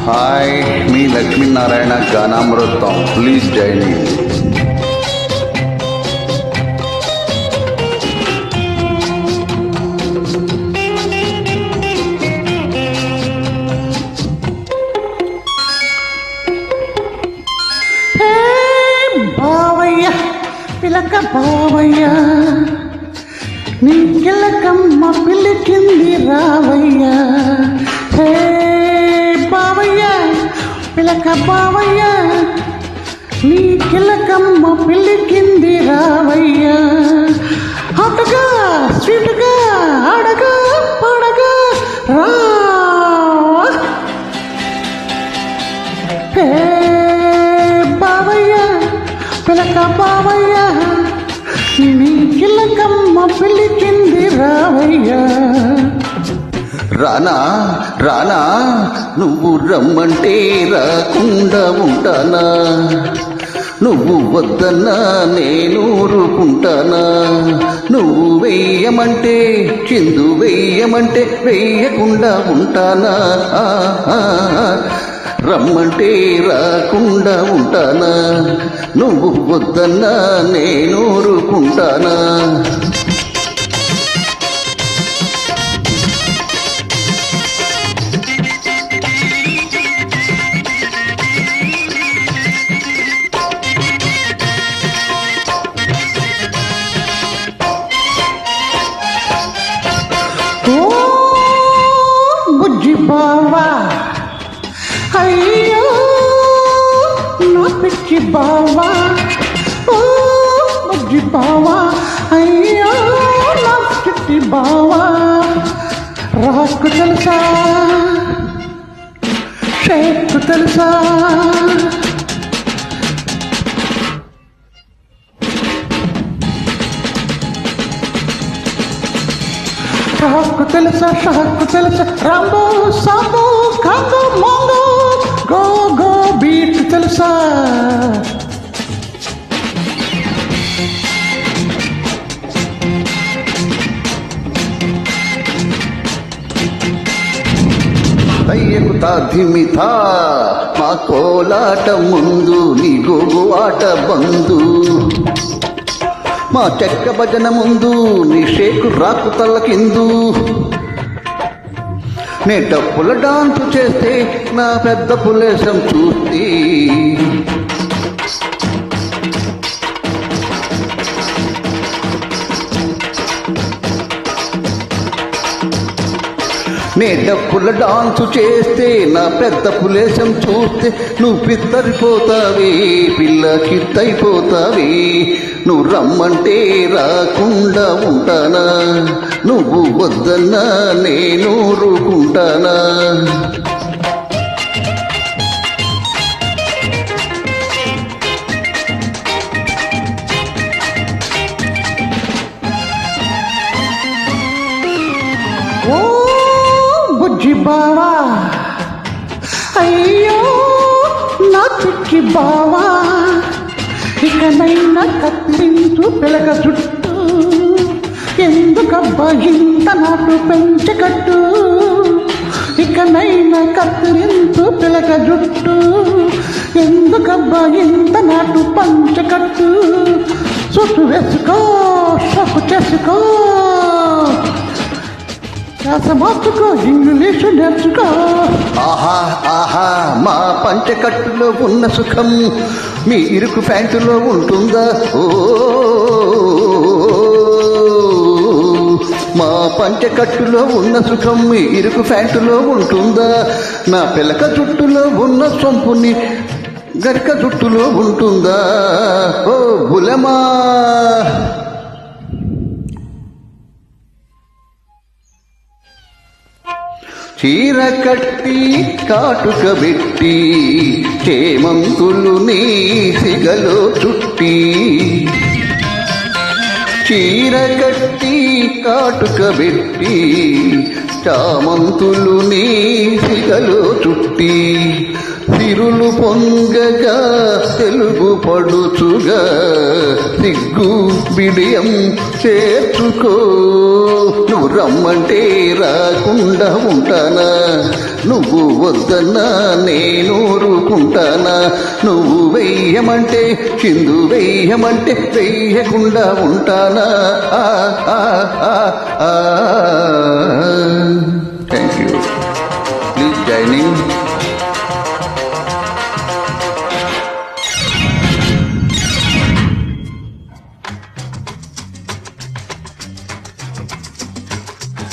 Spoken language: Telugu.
హాయ్, మీ Lakshminarayana Ganamrutham. Please join in. బావయ్య పిలక బావయ్య, నీ కిలకమ్మ పిలిచింది రావయ్య. హే బావయ్య పిలక బావయ్య, నీ కిలకమ్మ పిలిచింది రావయ్య. హాటుగా స్వీటుగా ఆడగా పాడగా రా. హే బావయ్య పిలక బావయ్య, నీ కిలకమ్మ పిలిచింది రావయ్య. రానా రానా, నువ్వు రమ్మంటే రాకుండా ఉంటానా? నువ్వు వద్దన్నా నేను ఊరుకుంటానా? నువ్వు వెయ్యమంటే చిందు వెయ్యమంటే వెయ్యకుండా ఉంటానా? రమ్మంటే రాకుండా ఉంటానా? నువ్వు వద్దన్నా నేను ఊరుకుంటానా? బుజ్జి బావా, అయ్యో నా పిచ్చి బావా. ఓ బుజ్జి బావా, అయ్యో నా పిచ్చి బావా. రాకు తెలుసా, షేకు తెలుసా, షాకు తెలుసా, షాకు తెలుసా, రాంబో సాంబో కాంగో మోంగో గో గో బీట్ తెలుసా. అయ్యకు తాధిమిథా, మా కోలాట ముందు నీ గోగు ఆట బందు. మా చెక్క భజన ముందు నీ షేకు రాకు తల్లకిందు. నే డప్పుల డాన్సు చేస్తే నా పెద్ద పులేశం చూస్తే. నే డప్పుల డాన్సు చేస్తే నా పెద్ద పులేశం చూస్తే నువ్వు పిత్తరిపోతావే, పిల్ల కిత్తైపోతావే. నువ్వు రమ్మంటే రాకుండా ఉంటానా? నువ్వు వద్దన్నా నేను ఊరుకుంటానా? ఓ బుజ్జి బావా, అయ్యో నా పిచ్చి బావా. ఇకనైనా కత్తిరించు పిలక జుట్టు, ఎందుకబ్బా ఇంత నాటు పెంచకట్టు. ఇకనైనా కత్తిరించు పిలక జుట్టు, ఎందుకబ్బా ఇంత నాటు పంచకట్టు. చుట్టు వేసుకో, షాకు చేసుకో, మార్చుకో, ఇంగ్లీషు నేర్చుకో. ఆహా ఆహా, మా పంచకట్టులో ఉన్న సుఖం మీ ఇరుకు ప్యాంటులో ఉంటుందా? ఓ మా పంచకట్టులో ఉన్న సుఖం మీ ఇరుకు ప్యాంటులో ఉంటుందా? నా పిలక జుట్టులో ఉన్న సొంపుని గరిక జుట్టులో ఉంటుందా? ఓ బులమా. చీర కట్టి కాటుక పెట్టి చేమంతులు నీ సిగలో చుట్టి. చీర కట్టి కాటుక పెట్టి చామంతులు నీ సిగలో చుట్టి. సిరులు పొంగగా తెలుగు పడుచుగా సిగ్గు బిడియం చేర్చుకో నువ్వు రమ్మంటే రాకుండా ఉంటానా నువ్వు వద్దన్నా నేను ఊరుకుంటానా నువ్వు వెయ్యమంటే చిందు వెయ్యమంటే వెయ్యకుండా ఉంటానా ఆ ఆ ఆ ఆ